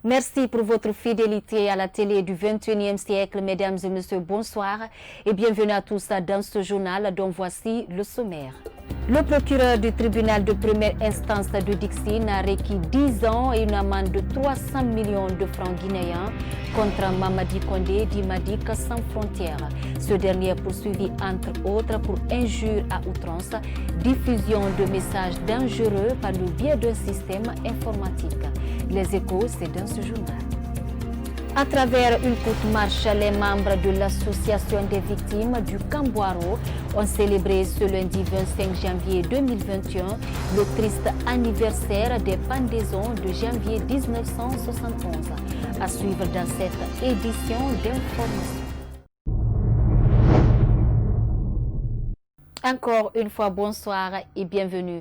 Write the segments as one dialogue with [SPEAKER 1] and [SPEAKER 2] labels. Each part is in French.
[SPEAKER 1] Merci pour votre fidélité à la télé du 21e siècle. Mesdames et messieurs, bonsoir et bienvenue à tous dans ce journal dont voici le sommaire. Le procureur du tribunal de première instance de Dixine a requis 10 ans et une amende de 300 millions de francs guinéens contre Mamadi Condé d'Imadik Sans Frontières. Ce dernier est poursuivi entre autres pour injure à outrance, diffusion de messages dangereux par le biais d'un système informatique. Les échos, c'est dans ce journal. À travers une courte marche, les membres de l'association des victimes du Camboiro ont célébré ce lundi 25 janvier 2021 le triste anniversaire des pendaisons de janvier 1971. À suivre dans cette édition d'information. Encore une fois, bonsoir et bienvenue.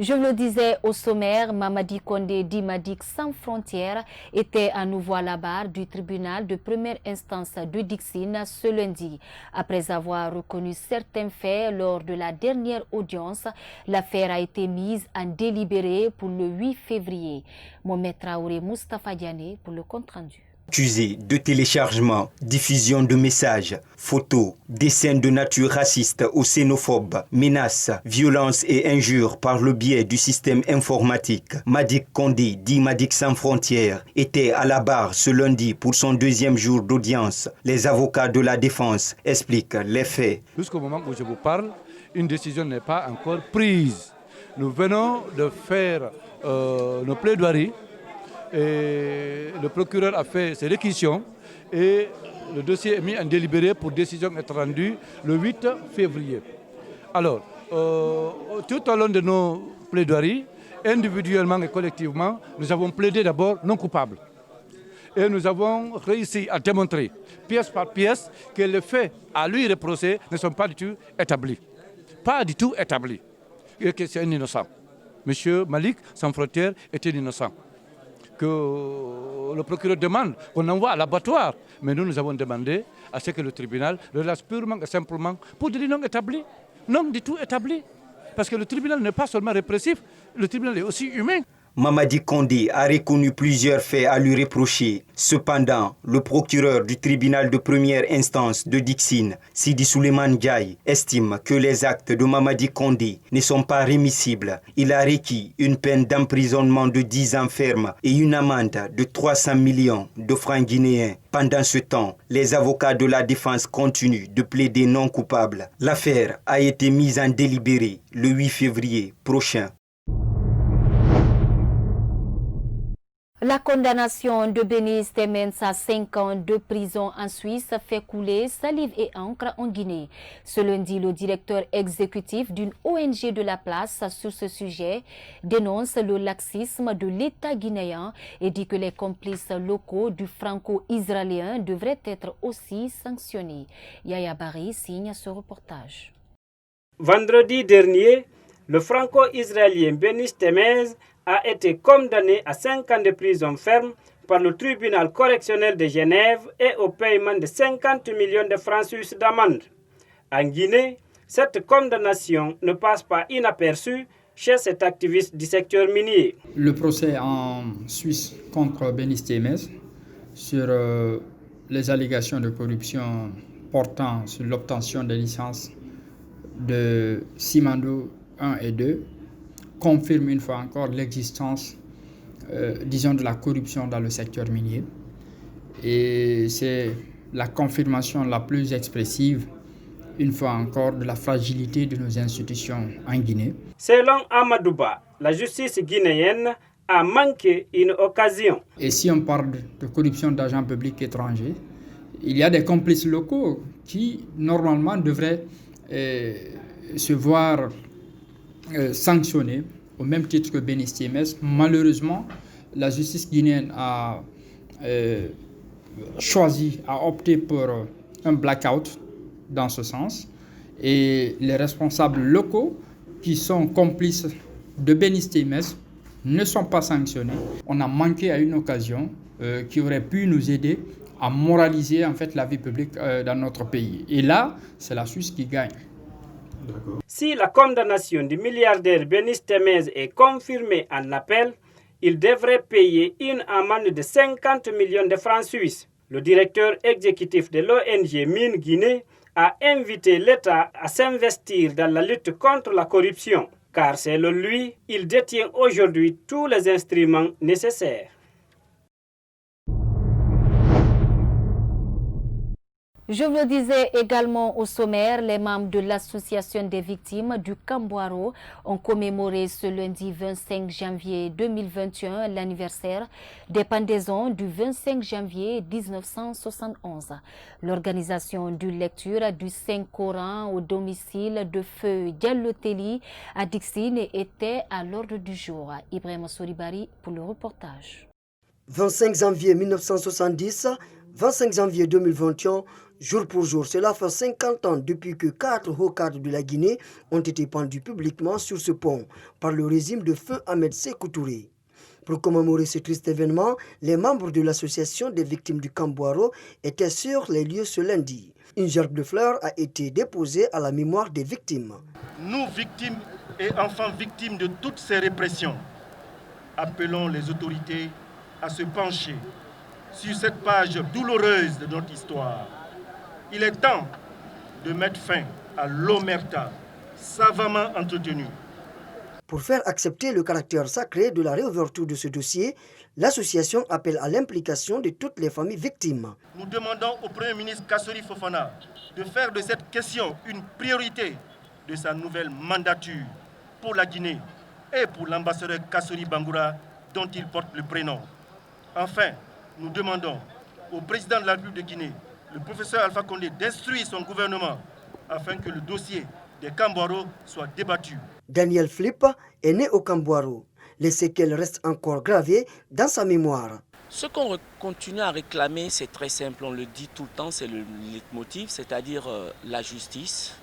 [SPEAKER 1] Je le disais au sommaire, Mamadi Condé d'Imadik Sans Frontières était à nouveau à la barre du tribunal de première instance de Dixine ce lundi. Après avoir reconnu certains faits lors de la dernière audience, l'affaire a été mise en délibéré pour le 8 février. Mohamed Traoré Moustapha Diané pour le compte-rendu.
[SPEAKER 2] Accusé de téléchargement, diffusion de messages, photos, dessins de nature raciste ou xénophobe, menaces, violences et injures par le biais du système informatique, Madik Condé, dit Madik Sans Frontières, était à la barre ce lundi pour son deuxième jour d'audience. Les avocats de la défense expliquent les faits.
[SPEAKER 3] Jusqu'au moment où je vous parle, une décision n'est pas encore prise. Nous venons de faire nos plaidoiries. Et le procureur a fait ses réquisitions et le dossier est mis en délibéré pour décision être rendue le 8 février. Alors, tout au long de nos plaidoiries, individuellement et collectivement, nous avons plaidé d'abord non coupable. Et nous avons réussi à démontrer, pièce par pièce, que les faits à lui reprochés ne sont pas du tout établis. Pas du tout établis. Et que c'est un innocent. Monsieur Malik Sans Frontières était innocent. Que le procureur demande qu'on envoie à l'abattoir. Mais nous avons demandé à ce que le tribunal le laisse purement et simplement pour des non établis. Non du tout établis. Parce que le tribunal n'est pas seulement répressif, le tribunal est aussi humain.
[SPEAKER 2] Mamadi Condé a reconnu plusieurs faits à lui reprocher. Cependant, le procureur du tribunal de première instance de Dixine, Sidi Souleymane Ndiaye, estime que les actes de Mamadi Condé ne sont pas rémissibles. Il a requis une peine d'emprisonnement de 10 ans ferme et une amende de 300 millions de francs guinéens. Pendant ce temps, les avocats de la défense continuent de plaider non coupable. L'affaire a été mise en délibéré le 8 février prochain.
[SPEAKER 1] La condamnation de Bénice Temens à 5 ans de prison en Suisse fait couler salive et encre en Guinée. Ce lundi, le directeur exécutif d'une ONG de la place sur ce sujet dénonce le laxisme de l'État guinéen et dit que les complices locaux du franco-israélien devraient être aussi sanctionnés. Yaya Bari signe ce reportage.
[SPEAKER 4] Vendredi dernier, le franco-israélien Bénice Temens a été condamné à 5 ans de prison ferme par le tribunal correctionnel de Genève et au paiement de 50 millions de francs suisses d'amende. En Guinée, cette condamnation ne passe pas inaperçue chez cet activiste du secteur minier.
[SPEAKER 5] Le procès en Suisse contre Bénice Temens sur les allégations de corruption portant sur l'obtention des licences de Simandou 1 et 2 confirme une fois encore l'existence, de la corruption dans le secteur minier. Et c'est la confirmation la plus expressive, une fois encore, de la fragilité de nos institutions en Guinée.
[SPEAKER 4] Selon Amadouba, la justice guinéenne a manqué une occasion.
[SPEAKER 5] Et si on parle de corruption d'agents publics étrangers, il y a des complices locaux qui, normalement, devraient se voir sanctionné au même titre que Bénice Temens. Malheureusement, la justice guinéenne a opté pour un blackout dans ce sens. Et les responsables locaux qui sont complices de Bénice Temens ne sont pas sanctionnés. On a manqué à une occasion qui aurait pu nous aider à moraliser en fait la vie publique dans notre pays. Et là, c'est la Suisse qui gagne.
[SPEAKER 4] Si la condamnation du milliardaire Bénice Temens est confirmée en appel, il devrait payer une amende de 50 millions de francs suisses. Le directeur exécutif de l'ONG Mine Guinée a invité l'État à s'investir dans la lutte contre la corruption, car selon lui, il détient aujourd'hui tous les instruments nécessaires.
[SPEAKER 1] Je vous le disais également au sommaire, les membres de l'association des victimes du Kamboiro ont commémoré ce lundi 25 janvier 2021 l'anniversaire des pendaisons du 25 janvier 1971. L'organisation d'une lecture du Saint-Coran au domicile de feu Diallo-Teli à Dixine était à l'ordre du jour. Ibrahim Souribari pour le reportage.
[SPEAKER 6] 25 janvier 1970, 25 janvier 2021, jour pour jour, cela fait 50 ans depuis que 4 hauts cadres de la Guinée ont été pendus publiquement sur ce pont par le régime de feu Ahmed Sékou Touré. Pour commémorer ce triste événement, les membres de l'association des victimes du Kamboiro étaient sur les lieux ce lundi. Une gerbe de fleurs a été déposée à la mémoire des victimes.
[SPEAKER 7] Nous, victimes et enfants victimes de toutes ces répressions, appelons les autorités à se pencher sur cette page douloureuse de notre histoire. Il est temps de mettre fin à l'omerta savamment entretenue.
[SPEAKER 6] Pour faire accepter le caractère sacré de la réouverture de ce dossier, l'association appelle à l'implication de toutes les familles victimes.
[SPEAKER 7] Nous demandons au Premier ministre Kassori Fofana de faire de cette question une priorité de sa nouvelle mandature pour la Guinée et pour l'ambassadeur Kassori Bangoura dont il porte le prénom. Enfin, nous demandons au président de la République de Guinée, le professeur Alpha Condé, d'instruire son gouvernement afin que le dossier des Kamboiro soit débattu.
[SPEAKER 6] Daniel Flip est né au Kamboiro. Les séquelles restent encore gravées dans sa mémoire.
[SPEAKER 8] Ce qu'on continue à réclamer, c'est très simple, on le dit tout le temps, c'est le leitmotiv, c'est-à-dire la justice,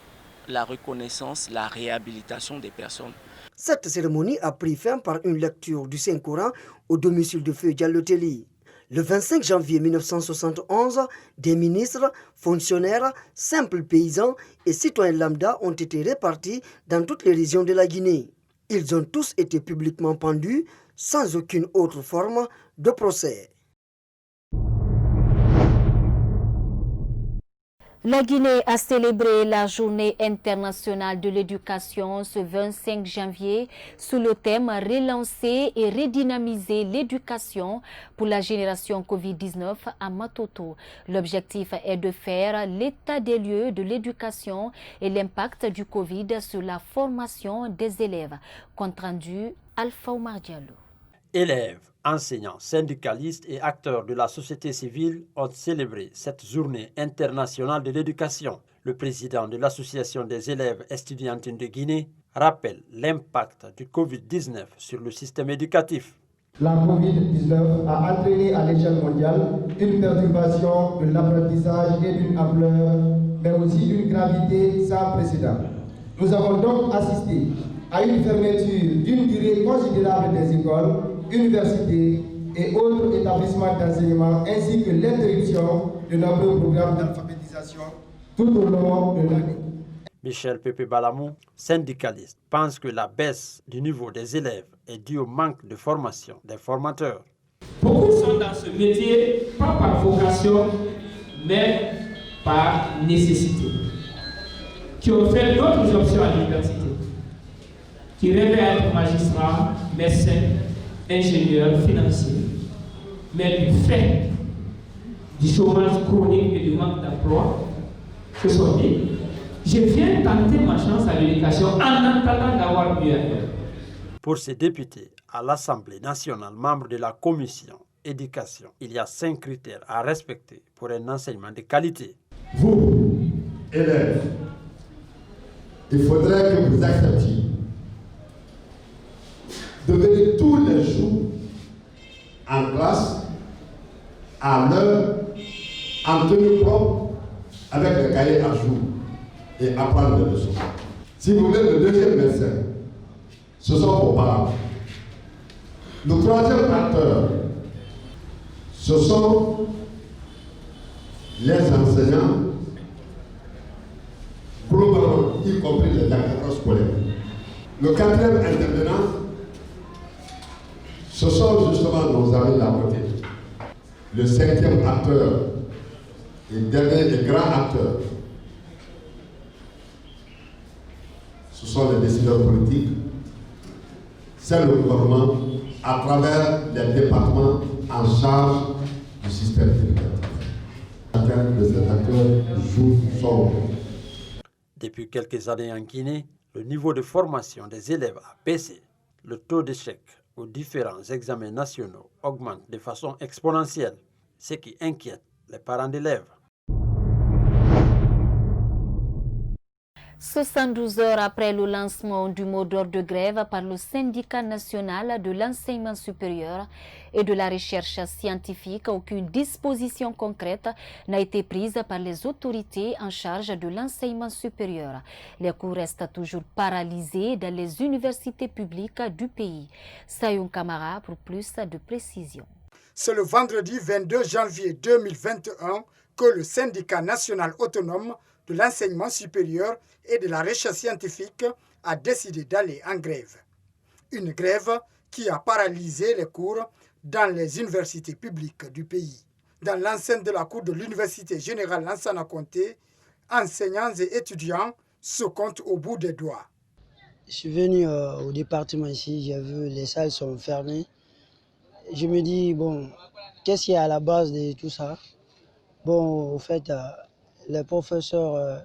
[SPEAKER 8] la reconnaissance, la réhabilitation des personnes.
[SPEAKER 6] Cette cérémonie a pris fin par une lecture du Saint-Coran au domicile de feu Diallo-Teli. Le 25 janvier 1971, des ministres, fonctionnaires, simples paysans et citoyens lambda ont été répartis dans toutes les régions de la Guinée. Ils ont tous été publiquement pendus sans aucune autre forme de procès.
[SPEAKER 1] La Guinée a célébré la journée internationale de l'éducation ce 25 janvier sous le thème « Relancer et redynamiser l'éducation pour la génération Covid-19 à Matoto ». L'objectif est de faire l'état des lieux de l'éducation et l'impact du Covid sur la formation des élèves. Compte rendu, Alpha Oumar Diallo.
[SPEAKER 9] Élèves, enseignants, syndicalistes et acteurs de la société civile ont célébré cette journée internationale de l'éducation. Le président de l'Association des élèves estudiantines de Guinée rappelle l'impact du Covid-19 sur le système éducatif.
[SPEAKER 10] La Covid-19 a entraîné à l'échelle mondiale une perturbation de l'apprentissage et d'une ampleur, mais aussi d'une gravité sans précédent. Nous avons donc assisté à une fermeture d'une durée considérable des écoles, universités et autres établissements d'enseignement, ainsi que l'interruption de nombreux programmes d'alphabétisation tout au long de l'année.
[SPEAKER 9] Michel Pépé Balamou, syndicaliste, pense que la baisse du niveau des élèves est due au manque de formation des formateurs.
[SPEAKER 11] Beaucoup sont dans ce métier, pas par vocation, mais par nécessité, qui ont fait d'autres options à l'université, qui rêvaient être magistrats, médecins, ingénieurs, financiers. Mais du fait du chômage chronique et du manque d'emploi, se sont dit, je viens tenter ma chance à l'éducation en attendant d'avoir mieux à faire.
[SPEAKER 9] Pour ces députés à l'Assemblée nationale, membres de la commission éducation, il y a 5 critères à respecter pour un enseignement de qualité.
[SPEAKER 10] Vous, élèves, il faudrait que vous acceptiez de venir tous les jours en classe, à l'heure, en tenue propre, avec le cahier à jour et apprendre les leçons. Si vous voulez, le deuxième médecin, ce sont vos parents. Le troisième acteur, ce sont les enseignants, globalement, y compris les acteurs scolaires. Le quatrième intervenant,
[SPEAKER 12] Ce sont justement nos amis d'à côté. Le 5e acteur et dernier des grands acteurs, ce sont les décideurs politiques, c'est le gouvernement à travers les départements en charge du système éducatif. Chacun de ces acteurs joue son rôle.
[SPEAKER 9] Depuis quelques années en Guinée, le niveau de formation des élèves a baissé. Le taux d'échec aux différents examens nationaux augmente de façon exponentielle, ce qui inquiète les parents d'élèves.
[SPEAKER 1] 72 heures après le lancement du mot d'ordre de grève par le syndicat national de l'enseignement supérieur et de la recherche scientifique, aucune disposition concrète n'a été prise par les autorités en charge de l'enseignement supérieur. Les cours restent toujours paralysés dans les universités publiques du pays. Sayoun Kamara pour plus de précisions.
[SPEAKER 13] C'est le vendredi 22 janvier 2021 que le syndicat national autonome de l'enseignement supérieur et de la recherche scientifique a décidé d'aller en grève. Une grève qui a paralysé les cours dans les universités publiques du pays. Dans l'enceinte de la cour de l'Université générale Lansana Conté, enseignants et étudiants se comptent au bout des doigts.
[SPEAKER 14] Je suis venu au département ici, j'ai vu les salles sont fermées. Je me dis, bon, qu'est-ce qu'il y a à la base de tout ça? Bon, au fait, les professeurs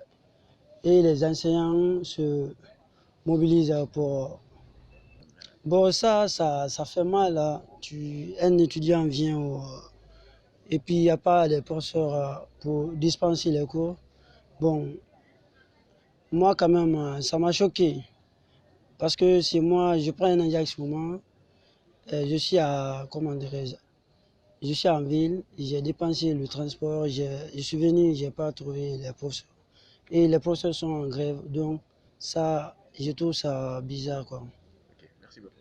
[SPEAKER 14] et les enseignants se mobilisent pour... Bon, ça fait mal. Hein. Un étudiant vient et puis il n'y a pas de professeurs pour dispenser les cours. Bon, moi quand même, ça m'a choqué. Parce que si moi, je prends un engagement, je suis à, comment dirais-je, je suis en ville, j'ai dépensé le transport, je suis venu, je n'ai pas trouvé les professeurs. Et les professeurs sont en grève, donc ça, je trouve ça bizarre, quoi.
[SPEAKER 13] Okay, merci beaucoup.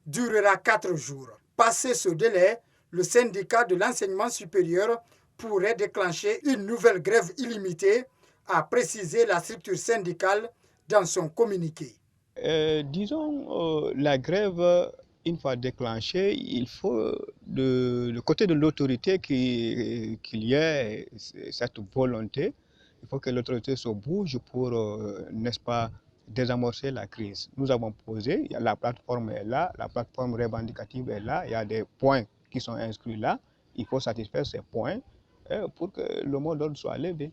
[SPEAKER 13] Durera 4 jours. Passé ce délai, le syndicat de l'enseignement supérieur pourrait déclencher une nouvelle grève illimitée, a précisé la structure syndicale dans son communiqué.
[SPEAKER 15] Disons, la grève, une fois déclenchée, il faut du côté de l'autorité qu'il y ait cette volonté. Il faut que l'autorité se bouge pour, n'est-ce pas, désamorcer la crise. Nous avons posé, la plateforme est là, la plateforme revendicative est là, il y a des points qui sont inscrits là. Il faut satisfaire ces points pour que le mot d'ordre soit levé.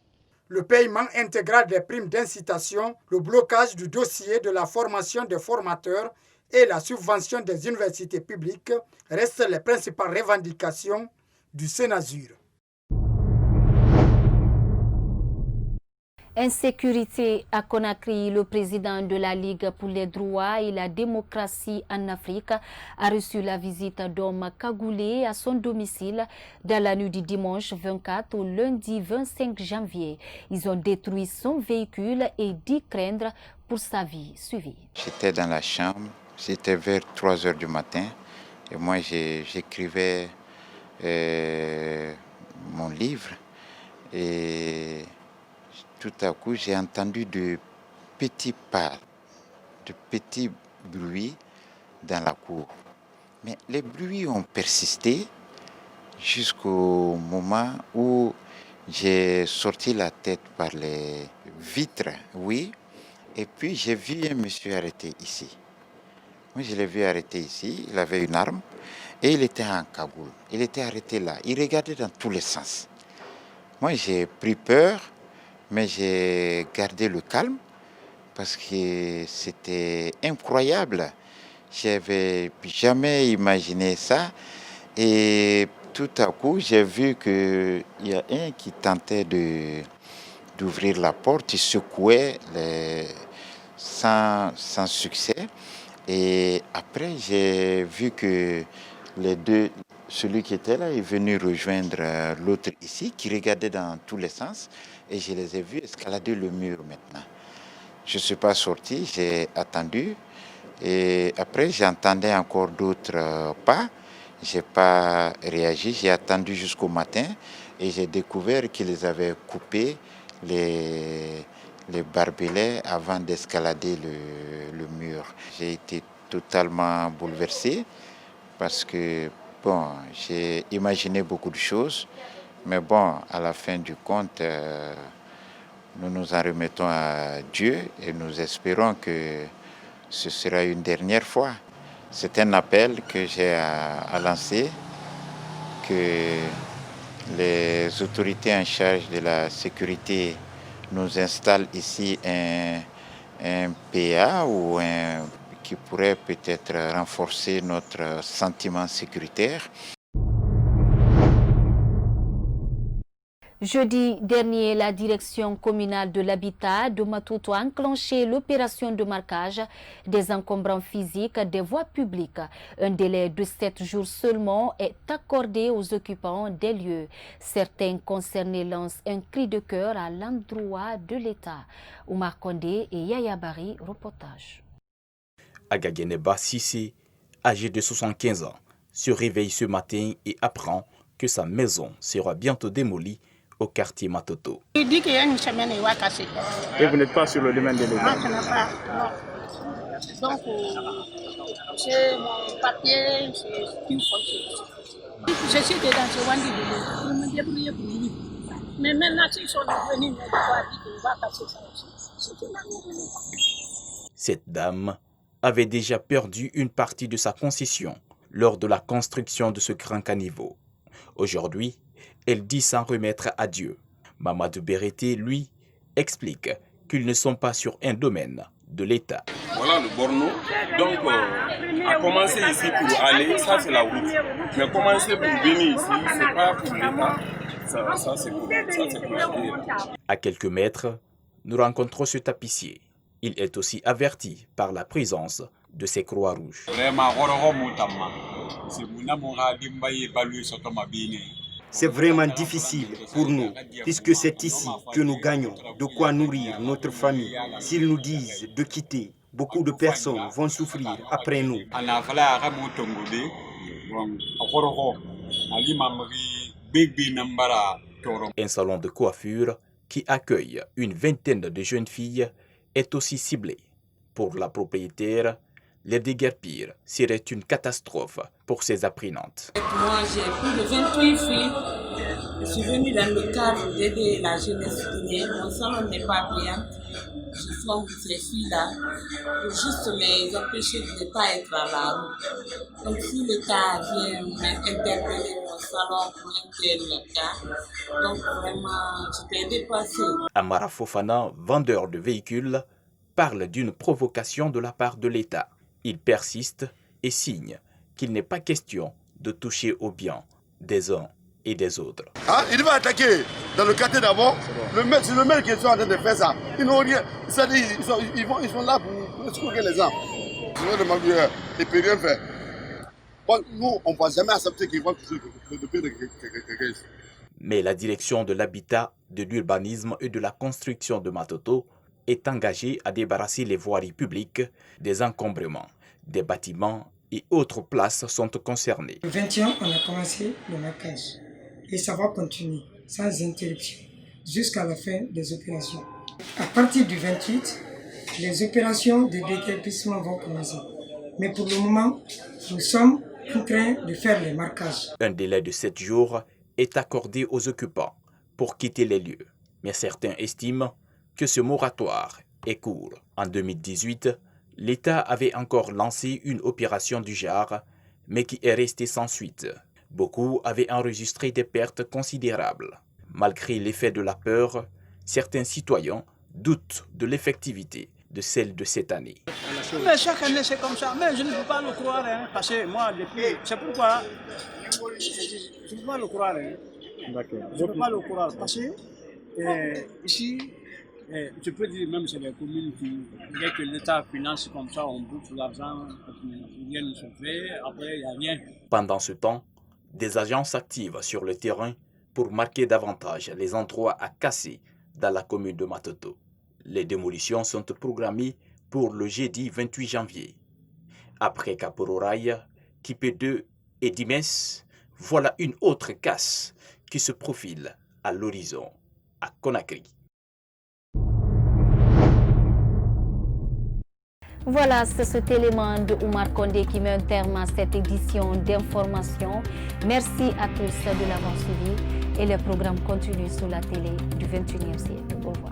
[SPEAKER 13] Le paiement intégral des primes d'incitation, le blocage du dossier de la formation des formateurs et la subvention des universités publiques restent les principales revendications du Sénasur.
[SPEAKER 1] Insécurité à Conakry, le président de la Ligue pour les droits et la démocratie en Afrique a reçu la visite d'hommes cagoulés à son domicile dans la nuit du dimanche 24 au lundi 25 janvier. Ils ont détruit son véhicule et dit craindre pour sa vie. Suivi.
[SPEAKER 16] J'étais dans la chambre, c'était vers 3 heures du matin et moi j'écrivais mon livre et tout à coup, j'ai entendu de petits pas, de petits bruits dans la cour. Mais les bruits ont persisté jusqu'au moment où j'ai sorti la tête par les vitres, oui, et puis j'ai vu un monsieur arrêté ici. Moi, je l'ai vu arrêté ici, il avait une arme et il était en cagoule. Il était arrêté là, il regardait dans tous les sens. Moi, j'ai pris peur. Mais j'ai gardé le calme parce que c'était incroyable. Je n'avais jamais imaginé ça. Et tout à coup, j'ai vu qu'il y a un qui tentait d'ouvrir la porte. Il secouait sans succès. Et après, j'ai vu que les deux, celui qui était là est venu rejoindre l'autre ici, qui regardait dans tous les sens. Et je les ai vus escalader le mur maintenant. Je ne suis pas sorti, j'ai attendu. Et après, j'entendais encore d'autres pas. Je n'ai pas réagi, j'ai attendu jusqu'au matin. Et j'ai découvert qu'ils avaient coupé les barbelés avant d'escalader le mur. J'ai été totalement bouleversé parce que, bon, j'ai imaginé beaucoup de choses, mais bon, à la fin du compte, nous nous en remettons à Dieu et nous espérons que ce sera une dernière fois. C'est un appel que j'ai à lancer, que les autorités en charge de la sécurité nous installent ici un PA ou qui pourrait peut-être renforcer notre sentiment sécuritaire.
[SPEAKER 1] Jeudi dernier, la direction communale de l'habitat de Matoto a enclenché l'opération de marquage des encombrants physiques des voies publiques. Un délai de 7 jours seulement est accordé aux occupants des lieux. Certains concernés lancent un cri de cœur à l'endroit de l'État. Oumar Kondé et Yaya Bari, reportage.
[SPEAKER 17] Agageneba Sissi, âgé de 75 ans, se réveille ce matin et apprend que sa maison sera bientôt démolie au quartier Matoto.
[SPEAKER 18] Il dit qu'il y a une semaine, il va casser.
[SPEAKER 19] Et vous n'êtes pas sur le domaine de l'État?
[SPEAKER 18] Non, je n'ai pas. Non. Donc, j'ai mon papier, j'ai une fonction. Je suis dedans, je vais dire, je me débrouille pour lui. Mais maintenant, s'ils sont venus, ils vont dire qu'il va casser ça aussi.
[SPEAKER 17] Cette dame avait déjà perdu une partie de sa concession lors de la construction de ce grand caniveau. Aujourd'hui, elle dit s'en remettre à Dieu. Mamadou Berete, lui, explique qu'ils ne sont pas sur un domaine de l'État.
[SPEAKER 20] Voilà le Borno. Donc, à commencer ici pour aller, ça c'est la route. Mais commencer pour venir ici, c'est pas pour l'État. Ça c'est pour l'État.
[SPEAKER 17] À quelques mètres, nous rencontrons ce tapissier. Il est aussi averti par la présence de ces croix rouges.
[SPEAKER 2] C'est vraiment difficile pour nous, puisque c'est ici que nous gagnons de quoi nourrir notre famille. S'ils nous disent de quitter, beaucoup de personnes vont souffrir après nous.
[SPEAKER 17] Un salon de coiffure qui accueille une vingtaine de jeunes filles est aussi ciblé. Pour la propriétaire, les déguerpir serait une catastrophe pour ses apprenantes.
[SPEAKER 21] Moi, j'ai plus de 28 filles. Je suis venue dans le cadre d'aider la jeunesse guinéenne. Mon salon n'est pas brillant. Je forme ces filles-là pour juste les empêcher de ne pas être à la rue. Donc, si l'État vient m'interpeller mon salon pour un tel cas, donc vraiment, j'étais dépassée.
[SPEAKER 17] Amara Fofana, vendeur de véhicules, parle d'une provocation de la part de l'État. Il persiste et signe qu'il n'est pas question de toucher aux biens des uns et des autres.
[SPEAKER 22] Ah, il va attaquer dans le quartier d'avant. C'est le maire qui est en train de faire ça. Ils n'ont rien. C'est-à-dire, ils sont là pour escroquer les gens. Ils vont demander et puis rien faire. Bon, nous, on ne va jamais accepter qu'ils vont toucher le pied de quelqu'un.
[SPEAKER 17] Mais la direction de l'habitat, de l'urbanisme et de la construction de Matoto est engagée à débarrasser les voiries publiques des encombrements. Des bâtiments et autres places sont concernés.
[SPEAKER 23] Le 21, on a commencé le marquage et ça va continuer sans interruption jusqu'à la fin des opérations. À partir du 28, les opérations de déguerpissement vont commencer. Mais pour le moment, nous sommes en train de faire les marquages.
[SPEAKER 17] Un délai de 7 jours est accordé aux occupants pour quitter les lieux. Mais certains estiment que ce moratoire est court. En 2018, l'État avait encore lancé une opération du genre, mais qui est restée sans suite. Beaucoup avaient enregistré des pertes considérables. Malgré l'effet de la peur, certains citoyens doutent de l'effectivité de celle de cette année.
[SPEAKER 24] Mais chaque année c'est comme ça, mais je ne peux pas le croire, hein, parce que moi, depuis, c'est pourquoi je ne peux pas le croire. Hein. Je ne peux pas le croire, parce que ici, je peux dire même c'est les communes qui, dès que l'État finance comme ça, on bouffe l'argent, rien ne se fait, après il n'y a rien.
[SPEAKER 17] Pendant ce temps, des agents s'activent sur le terrain pour marquer davantage les endroits à casser dans la commune de Matoto. Les démolitions sont programmées pour le jeudi 28 janvier. Après Kapororaï, Kipé2 et Dimes, voilà une autre casse qui se profile à l'horizon, à Conakry.
[SPEAKER 1] Voilà, c'est cet élément de Oumar Condé qui met un terme à cette édition d'information. Merci à tous de l'avoir suivi et le programme continue sur la télé du 21e siècle. Au revoir.